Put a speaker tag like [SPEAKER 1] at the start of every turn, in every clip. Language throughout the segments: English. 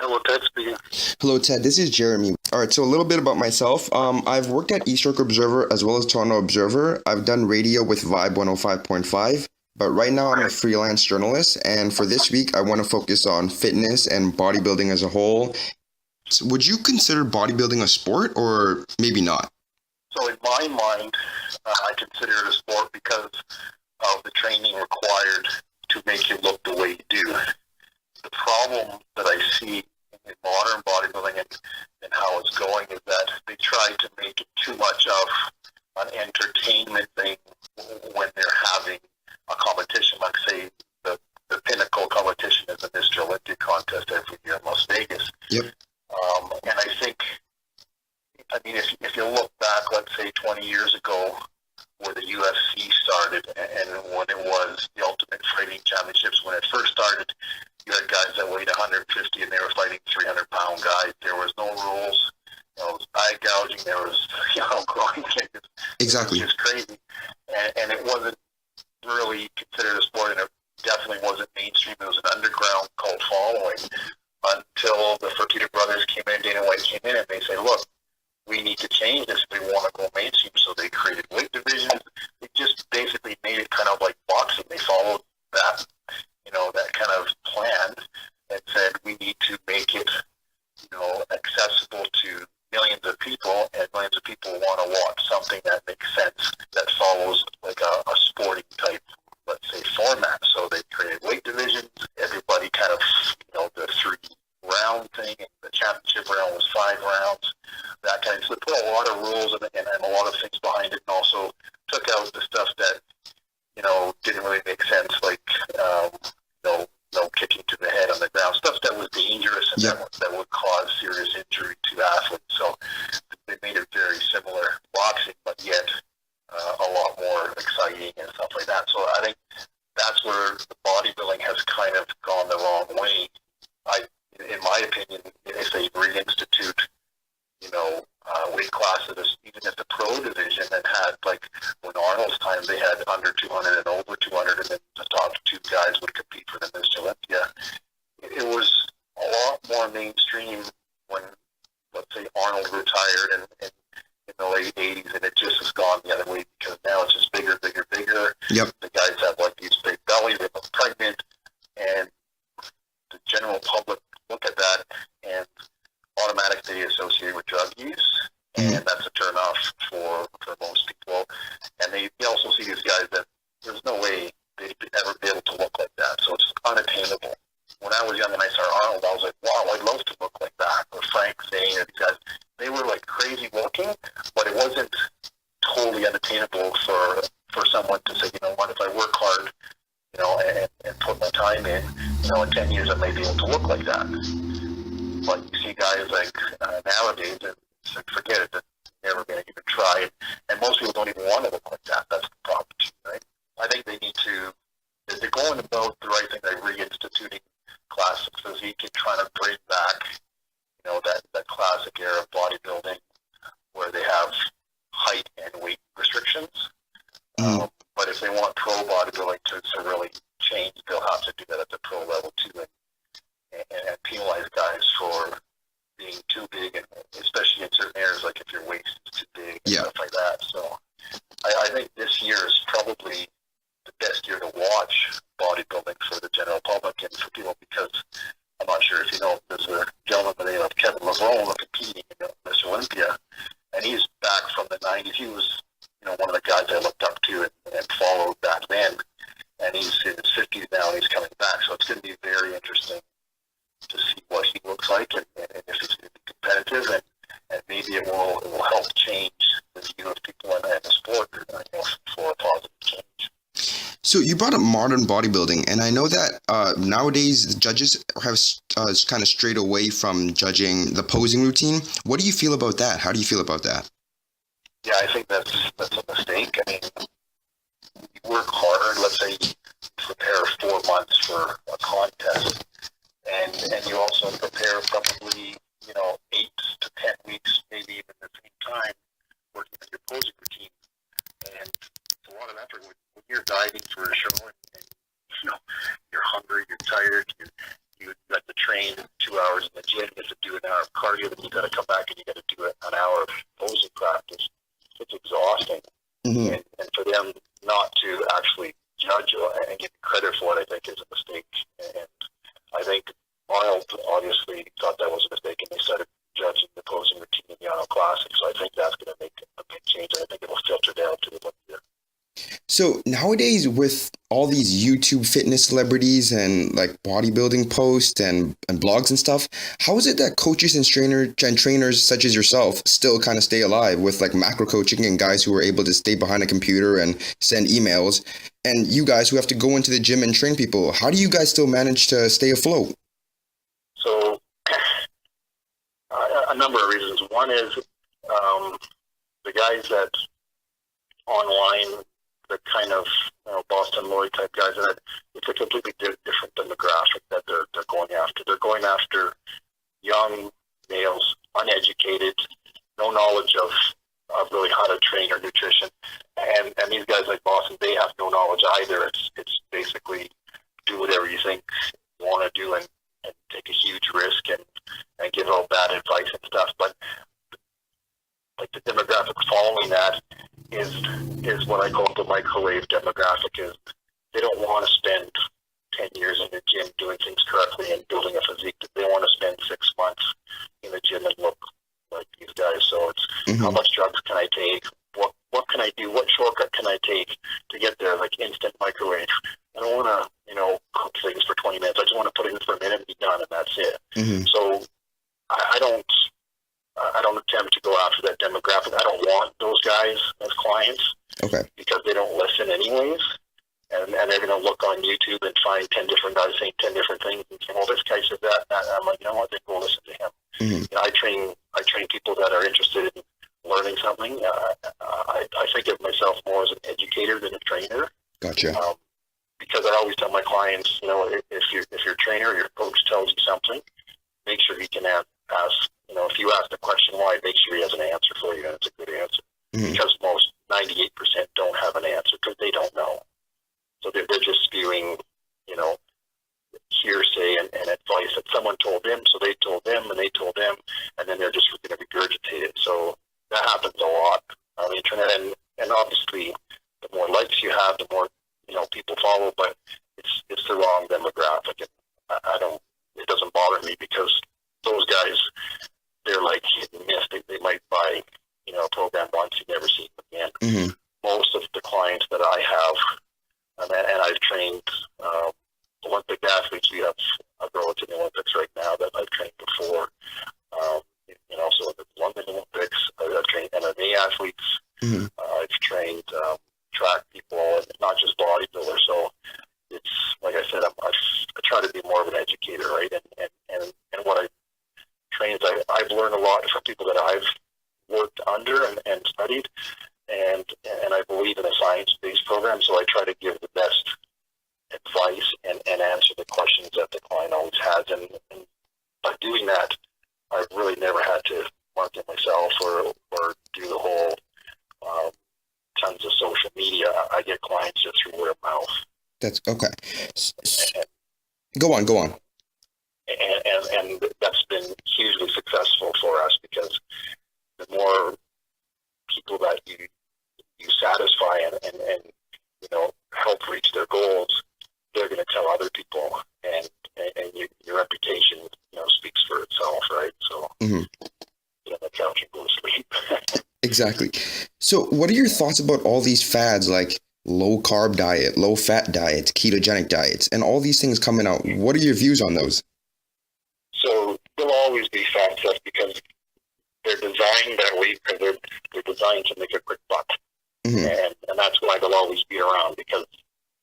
[SPEAKER 1] Hello, Ted speaking.
[SPEAKER 2] Hello, Ted. This is Jeremy. All right, so a little bit about myself. I've worked at East York Observer as well as Toronto Observer. I've done radio with Vibe 105.5, but right now I'm a
[SPEAKER 1] Okay.
[SPEAKER 2] freelance journalist, and for this week, I want to focus on fitness and bodybuilding as a whole. So would you consider bodybuilding a sport, or maybe not?
[SPEAKER 1] So in my mind, I consider it a sport because of the training required to make you look the way you do. The problem that I see in modern bodybuilding and how it's going is that they try to make it too much of an entertainment thing when they're having a competition, like say the pinnacle competition is the Mr. Olympia contest every year in Las Vegas.
[SPEAKER 2] Yep.
[SPEAKER 1] And I think, I mean, if you look back, let's say 20 years ago, where the UFC started, and when it was the Ultimate Fighting Championships, when it first started, you had guys that weighed 150 and they were fighting 300-pound guys. There was no rules. It was eye gouging. There was, groin kicks.
[SPEAKER 2] Exactly.
[SPEAKER 1] It was just crazy. And it wasn't really considered a sport, and it definitely wasn't mainstream. It was an underground cult following until the Fertitta brothers came in, Dana White came in, and they said, look, we need to change this if we want to go mainstream. So they created weight divisions. They just basically made it kind of like boxing. They followed that, that kind of plan and said we need to make it, accessible to millions of people, and millions of people want to watch something that makes sense, that follows like a sporting type, let's say, format. So they created weight divisions. Everybody kind of, the three-round thing, and the championship round was 5 rounds, that kind of. So they put a lot of rules and a lot of things behind it, and also took out the stuff that, didn't really make sense, like, no kicking to the head on the ground, stuff that was dangerous and that would cause serious injury to athletes. So they made it very similar to boxing, but yet a lot more exciting and stuff like that. So I think that's where the bodybuilding has kind of gone the wrong way. In my opinion, if they reinstitute, weight classes, even at the pro division, and had, like, when Arnold's time, they had under 200 and over 200, and then the top 2 guys would compete for the Mr. Olympia. It was a lot more mainstream when, let's say, Arnold retired in the late 80s, and it just has gone the other way, because now it's just bigger, bigger, bigger.
[SPEAKER 2] Yep.
[SPEAKER 1] The guys have, like, these big bellies, they look pregnant, and the general public look at that and automatically associate with drug use, and that's a turn off for most people. And they also see these guys that there's no way they'd ever be able to look like that, so it's unattainable. When I was young and I saw Arnold, I was like, wow, I'd love to look like that. Or Frank Zane, or these guys, they were like crazy looking, but it wasn't totally unattainable for someone to say, you know what, if I work hard, and put my time in, in 10 years I may be able to look like that. But you see guys like nowadays, and it's like, forget it, they're never going to even try it. And most people don't even want to look like that. That's the problem, right? I think they need to, they're going about the right thing by reinstituting classic physique and trying to bring back, that classic era of bodybuilding where they have height and weight restrictions. But if they want pro bodybuilding to really change, they'll have to do that at the pro level too, and penalize guys for being too big, and especially in certain areas, like if your waist is too big and stuff like that. So I think this year is probably the best year to watch bodybuilding for the general public and for people, because I'm not sure if you know, there's a gentleman by the name of Kevin Levrone competing in Mr. Olympia, and he's back from the 90s. He was, one of the guys I looked up to and followed back then, and he's in his 50s now, and he's coming back. So it's going to be very interesting to see what he looks like, and if he's going to be competitive, and maybe it will help change the view of people in the sport, for a positive change.
[SPEAKER 2] So you brought up modern bodybuilding, and I know that nowadays the judges have kind of strayed away from judging the posing routine. What do you feel about that? How do you feel about that?
[SPEAKER 1] Yeah, I think that's a mistake. I mean, you work hard. Let's say you prepare 4 months for a contest, and you also prepare probably 8 to 10 weeks, maybe even at the same time, working on your posing routine. And it's a lot of effort when you're diving for a show, and you're hungry, you're tired, you got to train 2 hours in the gym, you have to do an hour of cardio, then you got to come back and you got to do an hour of posing practice. It's exhausting.
[SPEAKER 2] Mm-hmm.
[SPEAKER 1] And for them not to actually judge and get credit for it, I think is a mistake. And I think Arnold obviously thought that was a mistake, and they started judging the posing routine in the Arnold Classic. So I think that's going to make a big change, and I think it will filter down to the one year.
[SPEAKER 2] So nowadays, with all these YouTube fitness celebrities and like bodybuilding posts and blogs and stuff, how is it that coaches and trainers such as yourself still kind of stay alive with like macro coaching and guys who are able to stay behind a computer and send emails, and you guys who have to go into the gym and train people? How do you guys still manage to stay afloat?
[SPEAKER 1] So a number of reasons. One is the guys that online, the kind of Bostin, Lloyd type guys, that it's a completely different demographic that they're going after. They're going after young males, uneducated, no knowledge of really how to train or nutrition. And these guys like Bostin, they have no knowledge either. It's basically do whatever you think you want to do and take a huge risk and give out bad advice and stuff. But like the demographic following that is what I call the microwave demographic. Is they don't want to spend 10 years in the gym doing things correctly and building a physique. They want to spend 6 months in the gym and look like these guys. So it's how much drugs can I take? What can I do? What shortcut can I take to get there? Like instant microwave. I don't want to, cook things for 20 minutes. I just want to put it in for a minute and be done, and that's it. Mm-hmm. So I don't attempt to go after that demographic. I don't want those guys as clients. Okay. Because they don't listen anyways. And they're going to look on YouTube and find 10 different guys saying 10 different things and say, well, this guy said that. I'm like, you know what? Then go listen to him. Mm-hmm. I train people that are interested in learning something. I think of myself more as an educator than a trainer. Gotcha. Because I always tell my clients, if your trainer or your coach tells you something, make sure he can ask. If you ask the question why, make sure he has an answer for you, and it's a good answer. Mm-hmm. Because most 98% don't have an answer because they don't know. So they're just spewing, hearsay and advice that someone told them, so they told them, and they told them, and then they're just going to regurgitate it. So that happens a lot on the internet, and obviously, the more likes you have, the more people follow. But it's the wrong demographic, and I don't. It doesn't bother me because those guys, they're like hit and miss. They might buy a program once, you never see them again. Mm-hmm. Most of the clients that I have, and I've trained Olympic athletes. We have a girl that's in the Olympics right now that I've trained before. So the London Olympics, I've trained MMA athletes. Mm-hmm. I've trained track people, and not just bodybuilders. So it's like I said, I try to be more of an educator, right? And what I train is I've learned a lot from people that I've worked under and studied, and I believe in a science-based program. So I try to give the best advice and answer the questions that the client always has. And by doing that, I've really never had to market myself or do the whole tons of social media. I get clients just through word of mouth. That's okay. Go on. And that's been hugely successful for us because the more people that you satisfy and help reach their goals, they're going to tell other people, and your reputation speaks for itself, right? So get on the couch and go to sleep. Exactly. So what are your thoughts about all these fads like low carb diet, low fat diets, ketogenic diets, and all these things coming out? What are your views on those? So there'll always be fad stuff because they're designed that way because they're designed to make a quick buck. Mm-hmm. And that's why they'll always be around because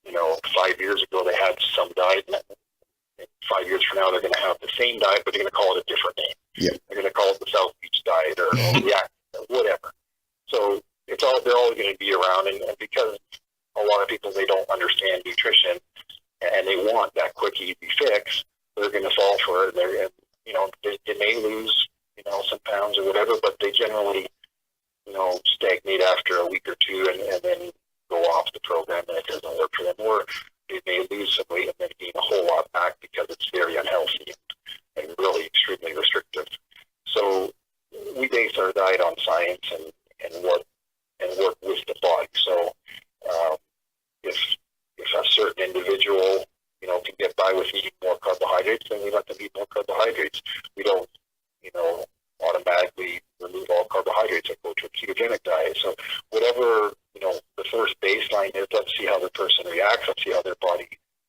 [SPEAKER 1] 5 years ago they had some diet, and 5 years from now they're going to have the same diet, but they're going to call it a different name. Yep. They're going to call it the South Beach diet or whatever. So they're all going to be around, and because a lot of people, they don't understand nutrition and they want that quick, easy fix, they're going to fall for it. They may lose some pounds or whatever, but they generally stagnate after a week or two and then go off the program, and it doesn't work for them. Or they may lose some weight and then gain a whole lot back because it's very unhealthy and really extremely science and work with the body. So if a certain individual, can get by with eating more carbohydrates, then we let them eat more carbohydrates. We don't, automatically remove all carbohydrates and go to a ketogenic diet. So whatever, the first baseline is, let's see how the person reacts. Let's see how their body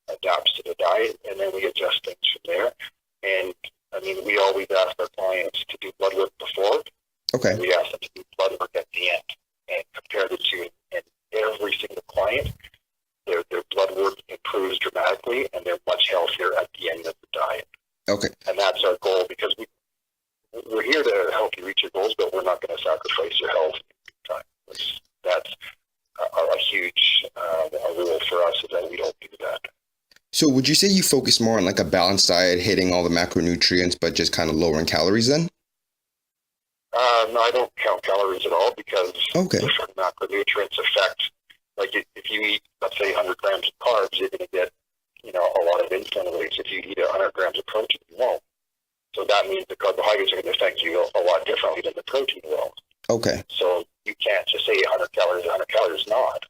[SPEAKER 1] adapts to the diet, and then we adjust things from there. And I mean, we always ask our clients to do blood work before.
[SPEAKER 2] Okay.
[SPEAKER 1] We ask them to do blood work at the end and compare the two. And every single client, their blood work improves dramatically, and they're much healthier at the end of the diet.
[SPEAKER 2] Okay.
[SPEAKER 1] And that's our goal, because we're here to help you reach your goals, but we're not going to sacrifice your health time. That's a huge rule for us, is that we don't do that.
[SPEAKER 2] So would you say you focus more on like a balanced diet, hitting all the macronutrients, but just kind of lowering calories then?
[SPEAKER 1] No, I don't count calories at all, because different macronutrients affect, like if you eat, let's say 100 grams of carbs, you're going to get, a lot of insulin release. If you eat 100 grams of protein, you won't. So that means the carbohydrates are going to affect you a lot differently than the protein will.
[SPEAKER 2] Okay.
[SPEAKER 1] So you can't just say 100 calories not.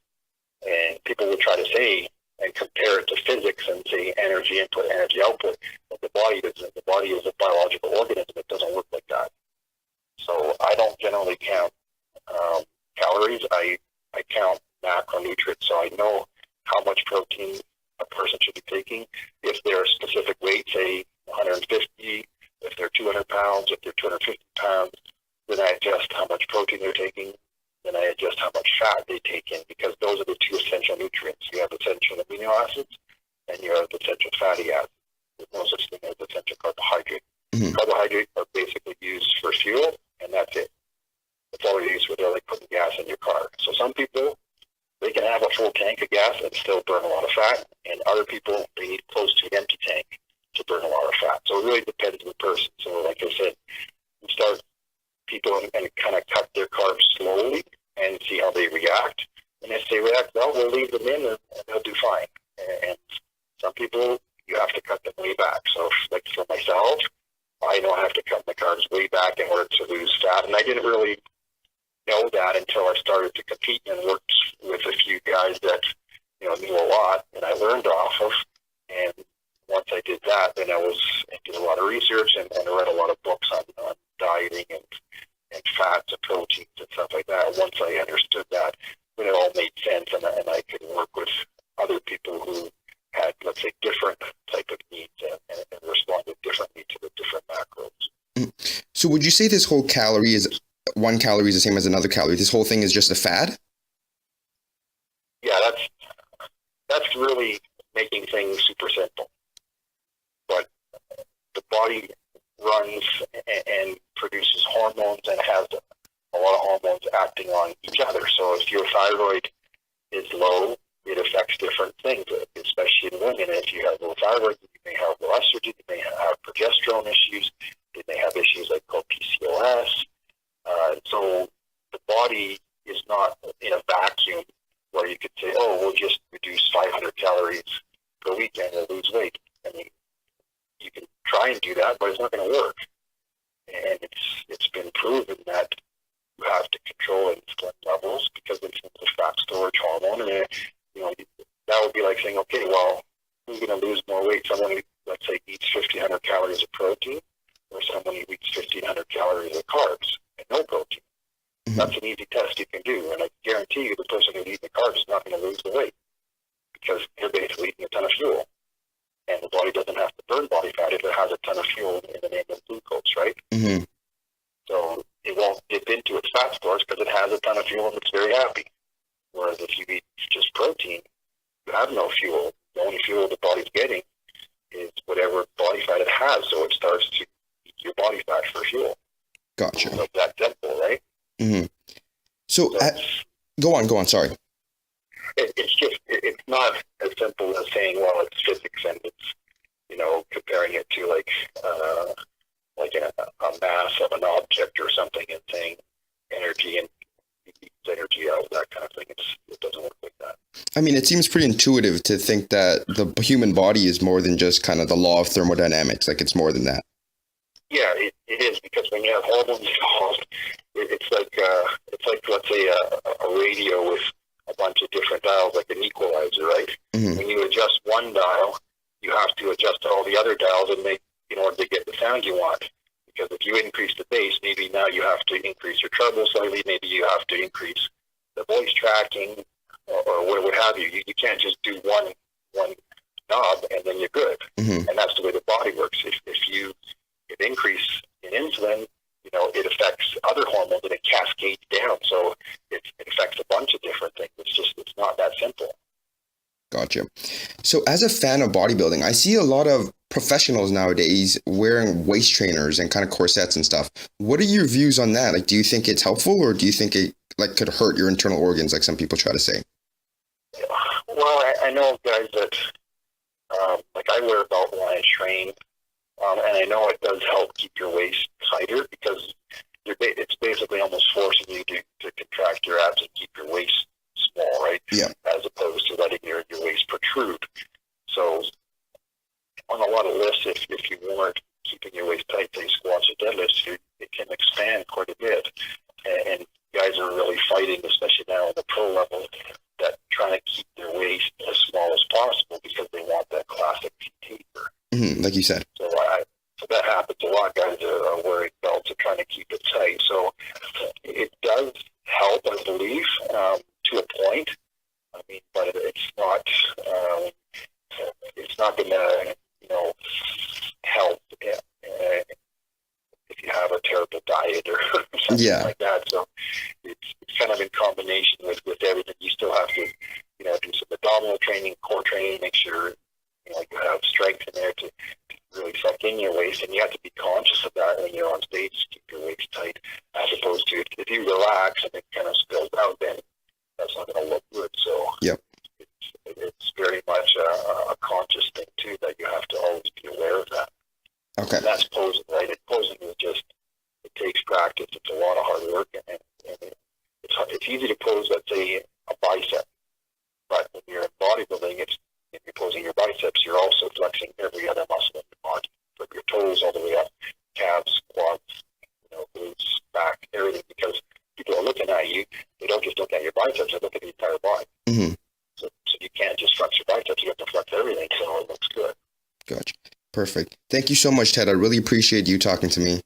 [SPEAKER 1] And people will try to say and compare it to physics and say energy input, energy output, but the body doesn't. The body is a biological organism. It doesn't work like that. So I don't generally count calories. I count macronutrients. So I know how much protein a person should be taking. If they're a specific weight, say 150, if they're 200 pounds, if they're 250 pounds, then I adjust how much protein they're taking. Then I adjust how much fat they take in, because those are the two essential nutrients. You have essential amino acids and you have essential fatty acids. There's no such thing as essential carbohydrate.
[SPEAKER 2] Mm-hmm.
[SPEAKER 1] Carbohydrates are basically used for fuel, and that's it. That's all they're used for. They're like putting gas in your car. So some people, they can have a full tank of gas and still burn a lot of fat, and other people, they need close to an empty tank to burn a lot of fat. So it really depends on the person. So like I said, we start people and kind of cut their carbs slowly and see how they react. And if they react well, we'll leave them in and they'll do fine. And some people, you have to cut them way back. So like for myself, I know I have to cut my carbs way back in order to lose fat. And I didn't really know that until I started to compete and worked with a few guys that, knew a lot and I learned off of. And once I did that, then I did a lot of research and I read a lot of books on dieting and fats and proteins and stuff like that. Once I understood that, then it all made sense, and I could work with other people who had, let's say, different type of needs and responded differently to the different macros.
[SPEAKER 2] So would you say this whole one calorie is the same as another calorie? This whole thing is just a fad?
[SPEAKER 1] Yeah, that's really making things super simple. But the body runs and produces hormones and has a lot of hormones acting on each other. So if your thyroid is low, it affects different things, especially in women. If you have low thyroid, you may have low estrogen, you may have progesterone issues, you may have issues like called PCOS. So the body is not in a vacuum where you could say, oh, we'll just reduce 500 calories per week and we'll lose weight. I mean, you can try and do that, but it's not going to work. And it's been proven that you have to control insulin levels, because insulin is a fat storage hormone. And that would be like saying, okay, well, who's going to lose more weight? Someone who, let's say, eats 1,500 calories of protein, or someone who eats 1,500 calories of carbs and no protein. Mm-hmm. That's an easy test you can do, and I guarantee you the person who eats the carbs is not going to lose the weight, because they're basically eating a ton of fuel. And the body doesn't have to burn body fat if it has a ton of fuel in the name of glucose, right?
[SPEAKER 2] Mm-hmm.
[SPEAKER 1] So it won't dip into its fat stores because it has a ton of fuel and it's very happy. Whereas if you eat just protein, you have no fuel. The only fuel the body's getting is whatever body fat it has. So it starts to eat your body fat for fuel.
[SPEAKER 2] Gotcha.
[SPEAKER 1] So that's simple, right?
[SPEAKER 2] Mm-hmm. So go on. Sorry.
[SPEAKER 1] It's not as simple as saying, well, it's physics and it's, comparing it to like a mass of an object or something and saying energy and energy out, that kind of thing. It doesn't work like that.
[SPEAKER 2] I mean, it seems pretty intuitive to think that the human body is more than just kind of the law of thermodynamics. Like, it's more than that.
[SPEAKER 1] Yeah, it is, because when you have hormones involved, it's like let's say a radio with a bunch of different dials, like an equalizer, right?
[SPEAKER 2] Mm-hmm.
[SPEAKER 1] When you adjust one dial, you have to adjust all the other dials in order to get the sound you want. Because if you increase the bass, maybe now you have to increase your treble slightly. Maybe you have to increase the voice tracking, or what have you. You can't just do one knob and then you're good.
[SPEAKER 2] Mm-hmm.
[SPEAKER 1] And that's the way the body works. If you increase in insulin, it affects other hormones and it cascades down. So it affects a bunch of different things. It's not that simple.
[SPEAKER 2] Gotcha. So as a fan of bodybuilding, I see a lot of professionals nowadays wearing waist trainers and kind of corsets and stuff. What are your views on that? Like, do you think it's helpful, or do you think it could hurt your internal organs, like some people try to say?
[SPEAKER 1] Well, I know guys that, like I wear a belt when I train, and I know it does help keep your waist tighter because it's basically almost forcing you to contract your abs and keep your waist small, right?
[SPEAKER 2] Yeah.
[SPEAKER 1] As opposed to letting your waist protrude. So on a lot of lifts, if you weren't keeping your waist tight, say squats or deadlifts, it can expand quite a bit. And guys are really fighting, especially now at the pro level, that trying to keep their waist as small as possible because they want that classic taper.
[SPEAKER 2] Mm-hmm, like you said.
[SPEAKER 1] So that happens a lot. Guys are wearing belts and trying to keep it tight. So it does help, I believe, to a point. I mean, but it's not going to, help if you have a terrible diet or something like that. So it's kind of in combination with everything. You still have to, do some abdominal training, core training, make sure, you have strength in there to really suck in your waist, and you have to be conscious of that when you're on stage to keep your waist tight, as opposed to if you relax and it kind of spills out, then that's not going to look good. So
[SPEAKER 2] yep.
[SPEAKER 1] It's very much a conscious thing too, that you have to always be aware of that.
[SPEAKER 2] Okay.
[SPEAKER 1] And that's posing, right? Posing is just, it takes practice. It's a lot of hard work, and it's easy to pose, let's say, a bicep, but when you're in bodybuilding, if you're posing your biceps, you're also flexing every other muscle in your body, from your toes all the way up, calves, quads, glutes, back, everything, because people are looking at you. They don't just look at your biceps; they look at the entire body.
[SPEAKER 2] Mm-hmm.
[SPEAKER 1] So you can't just flex your biceps; you have to flex everything, so it looks good.
[SPEAKER 2] Gotcha. Perfect. Thank you so much, Ted. I really appreciate you talking to me.